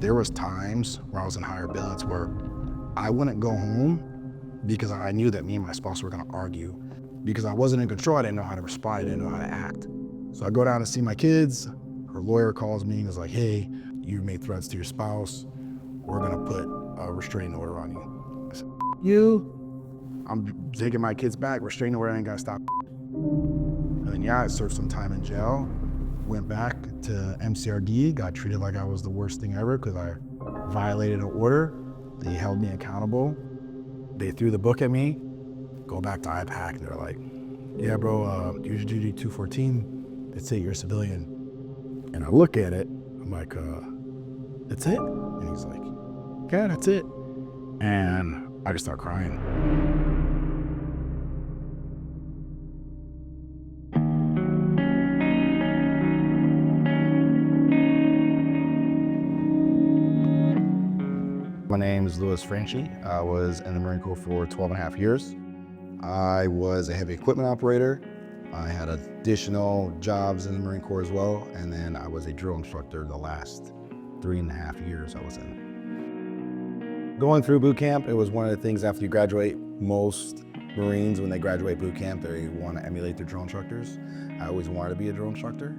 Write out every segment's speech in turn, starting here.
There was times where I was in higher billets where I wouldn't go home because I knew that me and my spouse were gonna argue. Because I wasn't in control, I didn't know how to respond, I didn't know how to act. So I go down to see my kids, her lawyer calls me and is like, hey, you made threats to your spouse, we're gonna put a restraining order on you. I said, you? I'm taking my kids back, restraining order ain't gonna stop. And then yeah, I served some time in jail, went back to MCRD, got treated like I was the worst thing ever because I violated an order. They held me accountable. They threw the book at me, go back to 𝙎𝙧𝙧𝙚, and they're like, yeah, bro, user duty 214, that's it, you're a civilian. And I look at it, I'm like, that's it? And he's like, yeah, that's it. And I just start crying. My name is Luis Franchi. I was in the Marine Corps for 12.5 years. I was a heavy equipment operator. I had additional jobs in the Marine Corps as well, and then I was a drill instructor the last 3.5 years I was in. Going through boot camp, it was one of the things after you graduate. Most Marines, when they graduate boot camp, they want to emulate their drill instructors. I always wanted to be a drill instructor.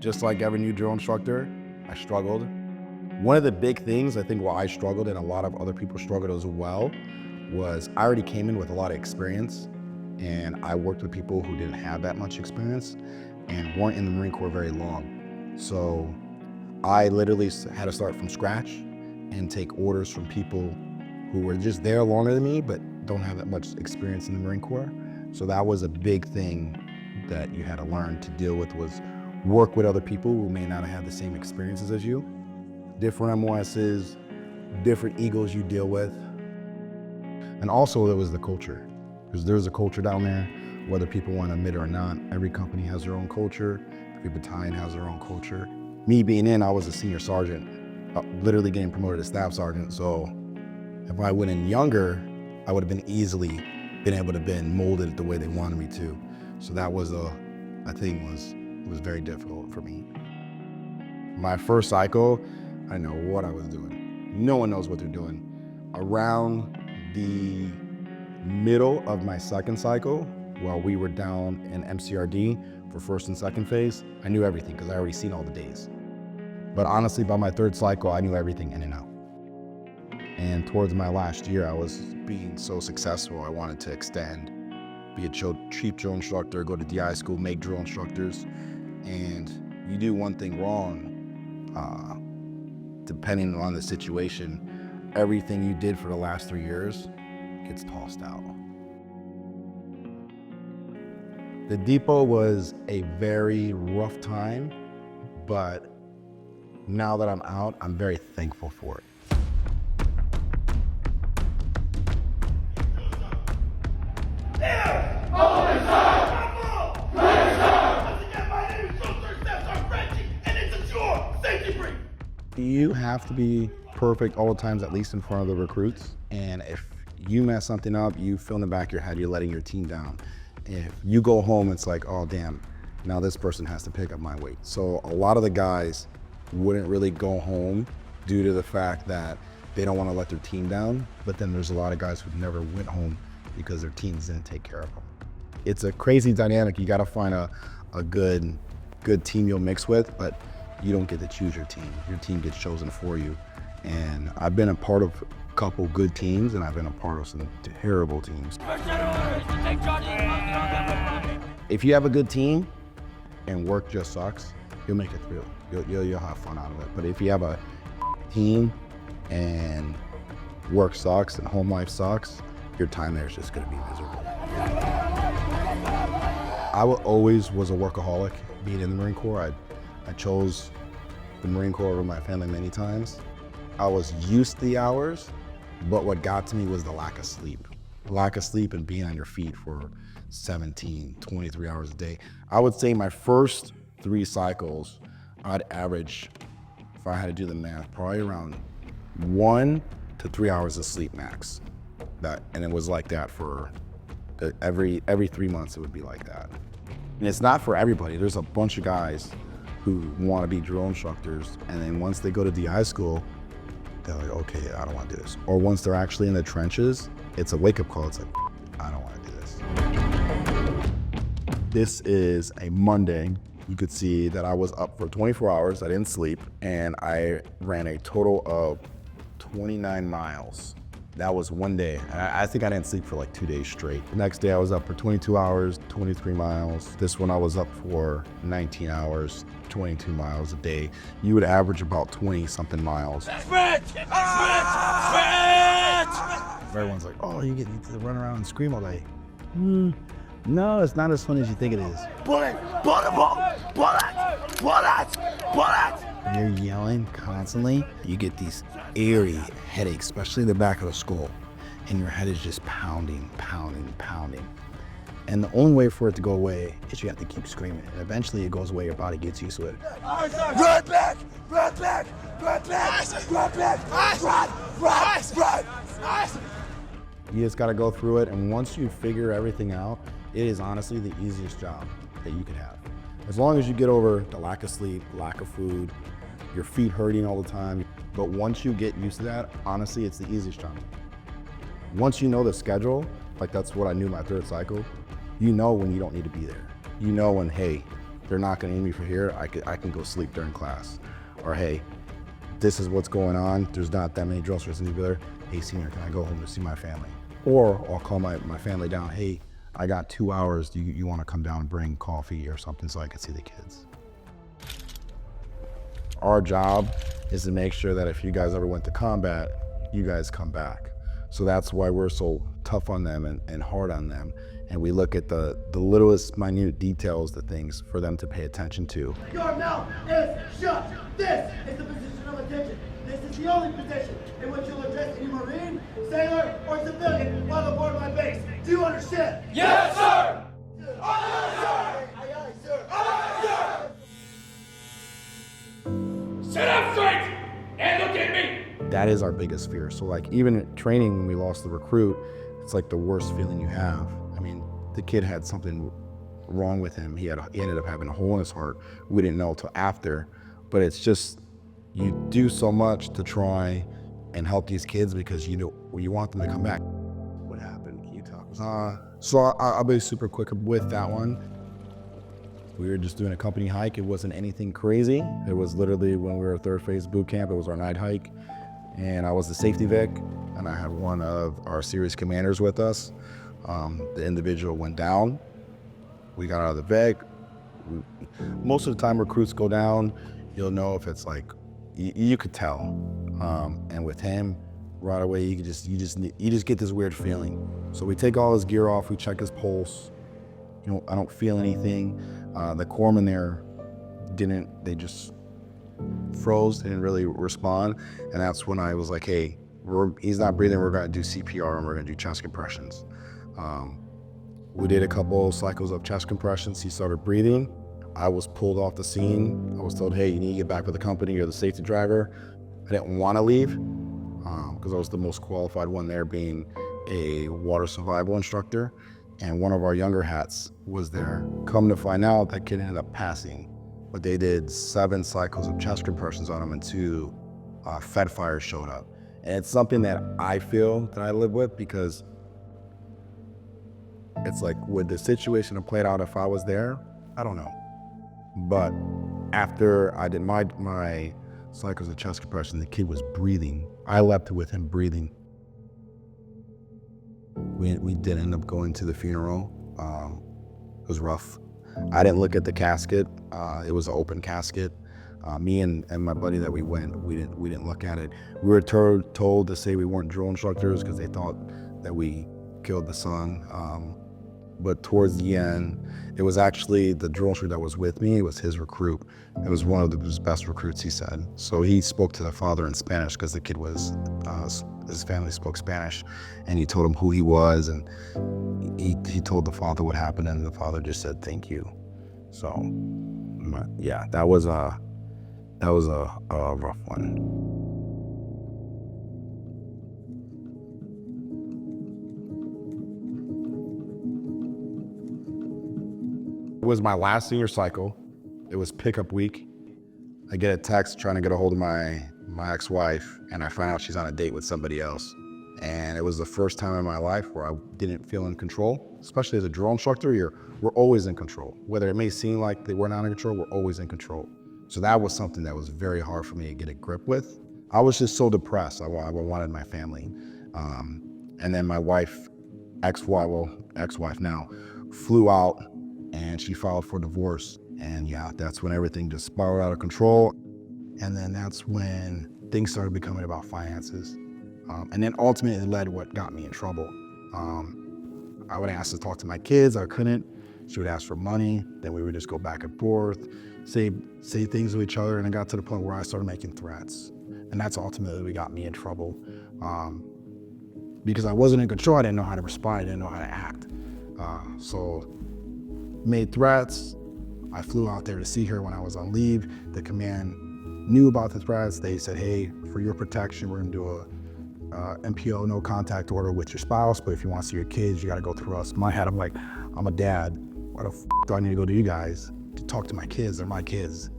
Just like every new drill instructor, I struggled. One of the big things I think why I struggled and a lot of other people struggled as well was I already came in with a lot of experience, and I worked with people who didn't have that much experience and weren't in the Marine Corps very long. So I literally had to start from scratch and take orders from people who were just there longer than me but don't have that much experience in the Marine Corps. So that was a big thing that you had to learn to deal with, was work with other people who may not have had the same experiences as you. Different MOSs, different egos you deal with. And also there was the culture, because there's a culture down there, whether people want to admit it or not. Every company has their own culture, every battalion has their own culture. Me being in, I was a senior sergeant, literally getting promoted to staff sergeant, so if I went in younger, I would have been easily been able to been molded the way they wanted me to. So that was I think was very difficult for me. My first cycle, I didn't know what I was doing. No one knows what they're doing. Around the middle of my second cycle, while we were down in MCRD for first and second phase, I knew everything because I already seen all the days. But honestly, by my third cycle, I knew everything in and out. And towards my last year, I was being so successful, I wanted to extend, be a chief drill instructor, go to DI school, make drill instructors. And you do one thing wrong, depending on the situation, everything you did for the last 3 years gets tossed out. The depot was a very rough time, but now that I'm out, I'm very thankful for it. You have to be perfect all the times, at least in front of the recruits. And if you mess something up, you feel in the back of your head, you're letting your team down. If you go home, it's like, oh damn, now this person has to pick up my weight. So a lot of the guys wouldn't really go home due to the fact that they don't want to let their team down. But then there's a lot of guys who never went home because their teams didn't take care of them. It's a crazy dynamic. You got to find a good team you'll mix with, but you don't get to choose your team. Your team gets chosen for you. And I've been a part of a couple good teams, and I've been a part of some terrible teams. If you have a good team and work just sucks, you'll make it through. You'll have fun out of it. But if you have a team and work sucks and home life sucks, your time there is just gonna be miserable. I always was a workaholic being in the Marine Corps. I chose the Marine Corps over my family many times. I was used to the hours, but what got to me was the lack of sleep. Lack of sleep and being on your feet for 17, 23 hours a day. I would say my first 3 cycles, I'd average, if I had to do the math, probably around 1 to 3 hours of sleep max. And it was like that for every 3 months, it would be like that. And it's not for everybody. There's a bunch of guys who want to be drill instructors, and then once they go to DI school, they're like, okay, I don't want to do this. Or once they're actually in the trenches, it's a wake-up call. It's like, I don't want to do this. This is a Monday. You could see that I was up for 24 hours. I didn't sleep, and I ran a total of 29 miles. That was one day. I think I didn't sleep for like 2 days straight. The next day I was up for 22 hours, 23 miles. This one I was up for 19 hours, 22 miles a day. You would average about 20 something miles. Everyone's like, oh, you get to run around and scream all day. No, it's not as fun as you think it is. Bullet! Bullet! Bullet! Bullet! Bullet! When you're yelling constantly, you get these eerie headaches, especially in the back of the skull, and your head is just pounding, pounding, pounding. And the only way for it to go away is you have to keep screaming. And eventually it goes away, your body gets used to it. Run back! Run back! Run back! Run back! Run! You just gotta go through it, and once you figure everything out, it is honestly the easiest job that you could have. As long as you get over the lack of sleep, lack of food, your feet hurting all the time. But once you get used to that, honestly, it's the easiest job. Once you know the schedule, like that's what I knew my third cycle, you know when you don't need to be there. You know when, hey, they're not gonna need me for here, I can go sleep during class. Or hey, this is what's going on, there's not that many drill instructors there. Hey, senior, can I go home to see my family? Or I'll call my family down, hey, I got 2 hours, do you wanna come down and bring coffee or something so I can see the kids? Our job is to make sure that if you guys ever went to combat, you guys come back. So that's why we're so tough on them and hard on them. And we look at the littlest minute details, the things for them to pay attention to. Your mouth is shut. This is the position of attention. This is the only position in which you'll address any Marine, sailor, or civilian while aboard my base. Do you understand? Yes, sir! Aye, aye, sir! Aye, sir! Sit up straight and look at me! That is our biggest fear. So like even at training when we lost the recruit, it's like the worst feeling you have. I mean, the kid had something wrong with him. He ended up having a hole in his heart. We didn't know till after, but it's just, you do so much to try and help these kids because you know you want them to come back. What happened? Can you talk? So I'll be super quick with that one. We were just doing a company hike. It wasn't anything crazy. It was literally when we were at third phase boot camp, it was our night hike. And I was the safety vic, and I had one of our series commanders with us. The individual went down. We got out of the vic. Most of the time recruits go down, you'll know if it's like, you could tell. And with him, right away, you just get this weird feeling. So we take all his gear off, we check his pulse. You know, I don't feel anything. The corpsman there they just froze, didn't really respond. And that's when I was like, hey, he's not breathing, we're gonna do CPR and we're gonna do chest compressions. We did a couple cycles of chest compressions. He started breathing. I was pulled off the scene. I was told, hey, you need to get back with the company, you're the safety driver. I didn't wanna leave because I was the most qualified one there, being a water survival instructor. And one of our younger hats was there. Come to find out, that kid ended up passing. But they did 7 cycles of chest compressions on him and 2 Fed fires showed up. And it's something that I feel that I live with, because it's like, would the situation have played out if I was there? I don't know. But after I did my cycles of chest compression, the kid was breathing. I leapt with him breathing. We did end up going to the funeral. It was rough. I didn't look at the casket. It was an open casket. Me and my buddy that we went, we didn't look at it. We were told to say we weren't drill instructors because they thought that we killed the son. But towards the end, it was actually the drill instructor that was with me. It was his recruit. It was one of his best recruits, he said. So he spoke to the father in Spanish because the kid was, his family spoke Spanish, and he told him who he was, and he told the father what happened, and the father just said, thank you. So, yeah, that was a rough one. It was my last senior cycle. It was pickup week. I get a text trying to get a hold of my ex-wife, and I find out she's on a date with somebody else. And it was the first time in my life where I didn't feel in control. Especially as a drill instructor, we're always in control. Whether it may seem like we're not in control, we're always in control. So that was something that was very hard for me to get a grip with. I was just so depressed. I wanted my family. And then my wife, ex-wife now, flew out and she filed for divorce. And yeah, that's when everything just spiraled out of control. And then that's when things started becoming about finances. And then ultimately it led to what got me in trouble. I would ask to talk to my kids, I couldn't. She would ask for money, then we would just go back and forth, say things to each other, and it got to the point where I started making threats. And that's ultimately what got me in trouble. Because I wasn't in control, I didn't know how to respond, I didn't know how to act. So made threats. I flew out there to see her when I was on leave. The command knew about the threats. They said, hey, for your protection, we're gonna do a MPO, no contact order with your spouse, but if you want to see your kids, you got to go through us. In my head, I'm like, I'm a dad. Why the f do I need to go to you guys to talk to my kids? They're my kids.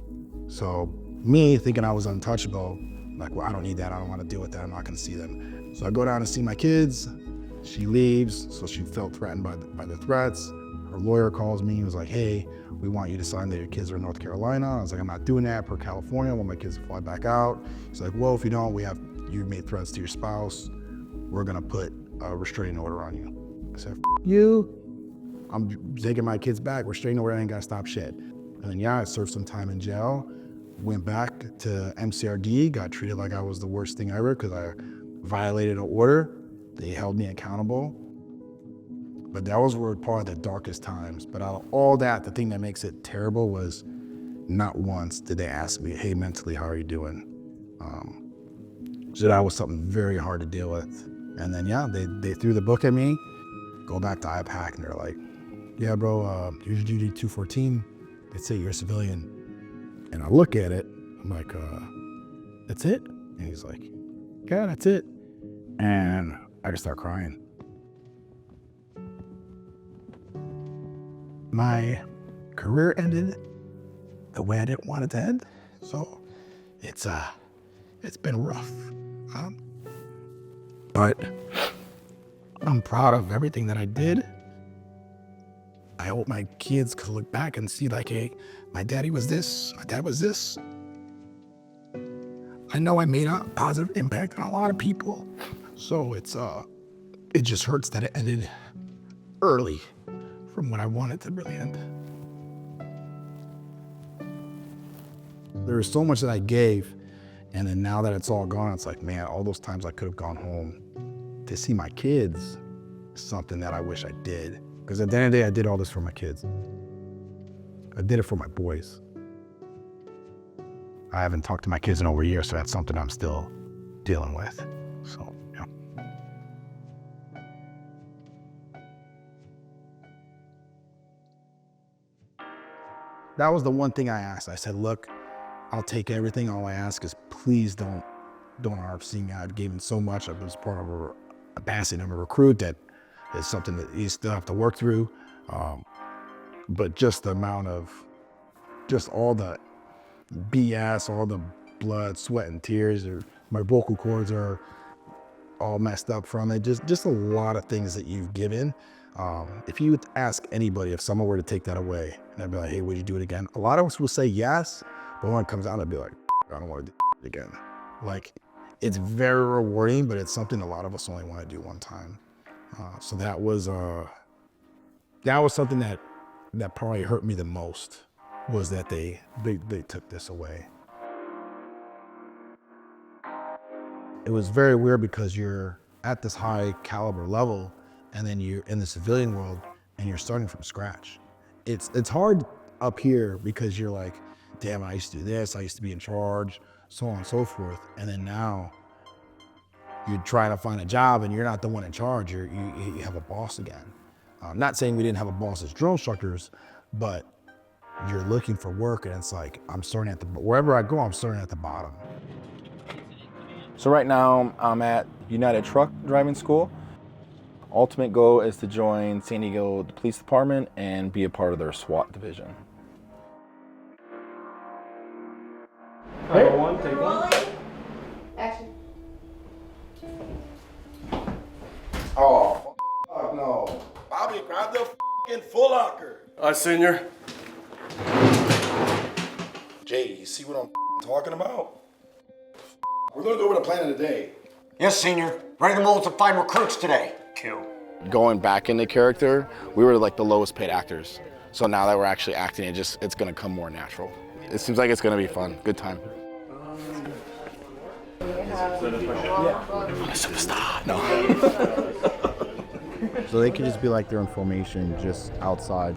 So me thinking I was untouchable, like, well, I don't need that. I don't want to deal with that. I'm not going to see them. So I go down to see my kids. She leaves, so she felt threatened by the threats. Her lawyer calls me and was like, hey, we want you to sign that your kids are in North Carolina. I was like, I'm not doing that per California. I want my kids to fly back out. He's like, well, if you don't, you made threats to your spouse. We're gonna put a restraining order on you. I said, F you. I'm taking my kids back. Restraining order ain't gotta stop shit. And then yeah, I served some time in jail, went back to MCRD, got treated like I was the worst thing ever because I violated an order. They held me accountable. But that was part of the darkest times. But out of all that, the thing that makes it terrible was not once did they ask me, hey, mentally, how are you doing? So that was something very hard to deal with. And then, yeah, they threw the book at me, go back to IPAC, and they're like, yeah, bro, here's your duty 214. They say you're a civilian. And I look at it, I'm like, that's it? And he's like, yeah, that's it. And I just start crying. My career ended the way I didn't want it to end. So it's been rough. But I'm proud of everything that I did. I hope my kids could look back and see like, hey, my daddy was this, my dad was this. I know I made a positive impact on a lot of people. So it just hurts that it ended early from when I wanted to really end. There was so much that I gave, and then now that it's all gone, it's like, man, all those times I could have gone home to see my kids is something that I wish I did. Because at the end of the day, I did all this for my kids. I did it for my boys. I haven't talked to my kids in over a year, so that's something I'm still dealing with. So, yeah. That was the one thing I asked. I said, look, I'll take everything. All I ask is please don't RFC me. I've given so much. I was part of a passing of a recruit that is something that you still have to work through. But just the amount of, just all the BS, all the blood, sweat, and tears, or my vocal cords are all messed up from it. Just a lot of things that you've given. If you would ask anybody, if someone were to take that away, and I'd be like, hey, would you do it again? A lot of us will say yes, but when it comes out, I'd be like, I don't want to do it again. Like, it's very rewarding, but it's something a lot of us only want to do one time. So that was something that probably hurt me the most, was that they took this away. It was very weird because you're at this high caliber level, and then you're in the civilian world and you're starting from scratch. It's hard up here because you're like, damn, I used to do this, I used to be in charge, so on and so forth. And then now you're trying to find a job and you're not the one in charge, you have a boss again. Not saying we didn't have a boss as drill instructors, but you're looking for work and it's like, wherever I go, I'm starting at the bottom. So right now I'm at United Truck Driving School. Ultimate goal is to join San Diego Police Department and be a part of their SWAT division. Rolling. Action. Oh, fuck no. Bobby, grab the fucking full locker. Senior. Jay, you see what I'm talking about? We're gonna go over the plan of the day. Yes, Senior. Ready to mold to find recruits today. Kill. Going back into character, we were like the lowest paid actors. So now that we're actually acting, it's gonna come more natural. It seems like it's gonna be fun, good time. Stop, no. So they could just be like they're in formation, just outside,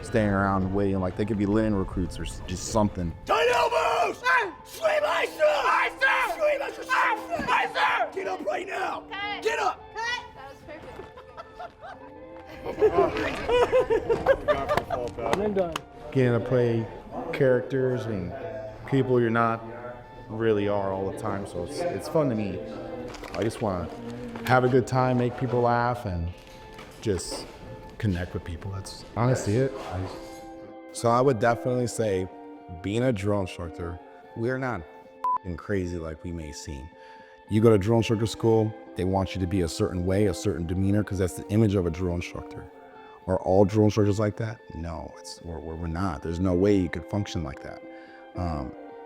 staying around, waiting. Like they could be laying recruits or just something. Tight elbows! Swim, I sir! I sir! Swim, I sir! Get up right now! Cut. Get up! Cut. That was perfect. Getting to play characters and people you're not really are all the time. So it's fun to me. I just want to have a good time, make people laugh, and just connect with people. That's honestly it. So I would definitely say, being a drill instructor, we're not crazy like we may seem. You go to drill instructor school, they want you to be a certain way, a certain demeanor, because that's the image of a drill instructor. Are all drill instructors like that? No, we're not. There's no way you could function like that.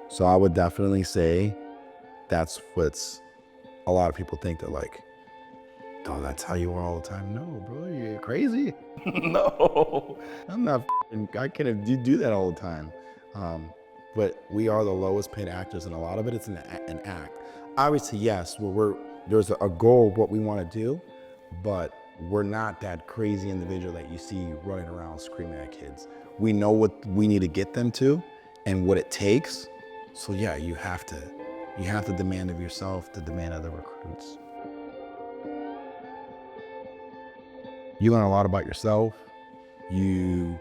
So I would definitely say that's what's a lot of people think. They're like, oh, that's how you are all the time. No, bro, you're crazy. No, I'm not. I can't do that all the time. But we are the lowest paid actors, and a lot of it is an act. Obviously, yes, there's a goal of what we want to do, but we're not that crazy individual that you see running around screaming at kids. We know what we need to get them to and what it takes. So yeah, you have to demand of yourself, to demand of the recruits. You learn a lot about yourself. The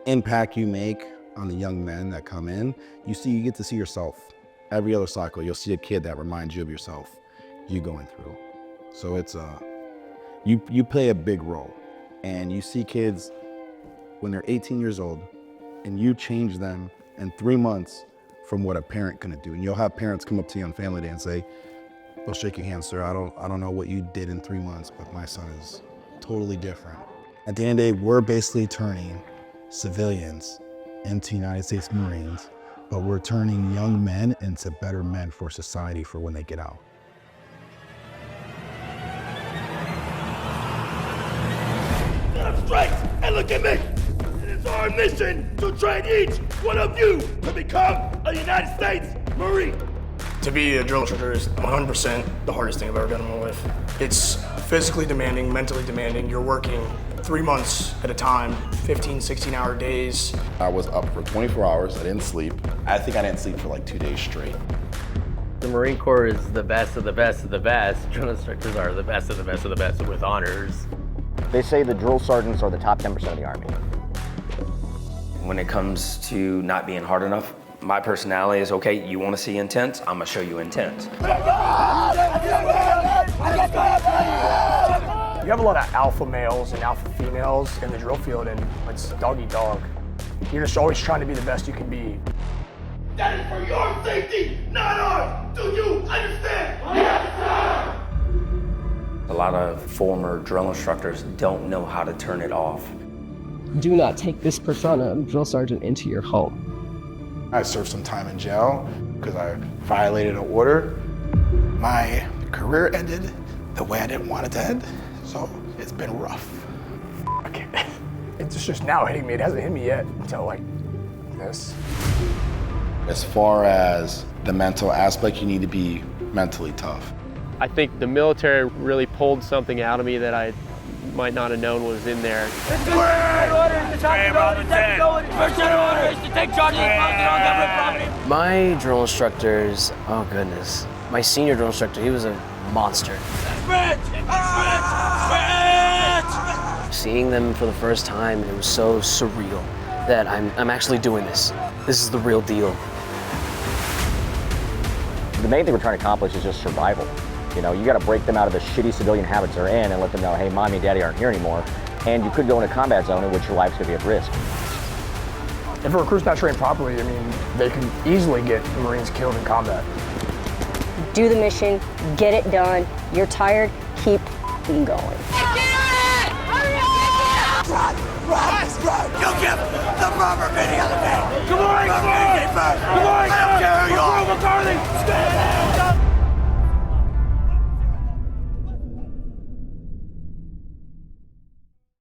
impact you make on the young men that come in, you get to see yourself. Every other cycle, you'll see a kid that reminds you of yourself, you going through. So it's you play a big role, and you see kids when they're 18 years old, and you change them in 3 months from what a parent can do. And you'll have parents come up to you on family day and say, "Well, shake your hand, sir. I don't know what you did in 3 months, but my son is totally different." At the end of the day, we're basically turning civilians into United States Marines, but we're turning young men into better men for society for when they get out. Sit up straight and look at me! It is our mission to train each one of you to become a United States Marine! To be a drill instructor is 100% the hardest thing I've ever done in my life. It's physically demanding, mentally demanding. You're working 3 months at a time, 15, 16-hour days. I was up for 24 hours, I didn't sleep. I think I didn't sleep for like 2 days straight. The Marine Corps is the best of the best of the best. Drill instructors are the best of the best of the best with honors. They say the drill sergeants are the top 10% of the Army. When it comes to not being hard enough, my personality is, okay, you want to see intent? I'm gonna show you intent. You have a lot of alpha males and alpha females in the drill field, and it's dog eat dog. You're just always trying to be the best you can be. That is for your safety, not ours! Do you understand? Yes, sir! A lot of former drill instructors don't know how to turn it off. Do not take this persona of drill sergeant into your home. I served some time in jail because I violated an order. My career ended the way I didn't want it to end, so it's been rough. Okay. It's just now hitting me. It hasn't hit me yet until like this. As far as the mental aspect, you need to be mentally tough. I think the military really pulled something out of me that I might not have known was in there. My drill instructors, oh goodness. My senior drill instructor, he was a monster. Seeing them for the first time, it was so surreal that I'm actually doing this. This is the real deal. The main thing we're trying to accomplish is just survival. You know, you got to break them out of the shitty civilian habits they're in and let them know, hey, mommy and daddy aren't here anymore. And you could go in a combat zone in which your life's going to be at risk. If a recruit's not trained properly, I mean, they can easily get Marines killed in combat. Do the mission, get it done. You're tired, keep going. Run! You'll give the rubber video the day! Come on, I don't care who you are!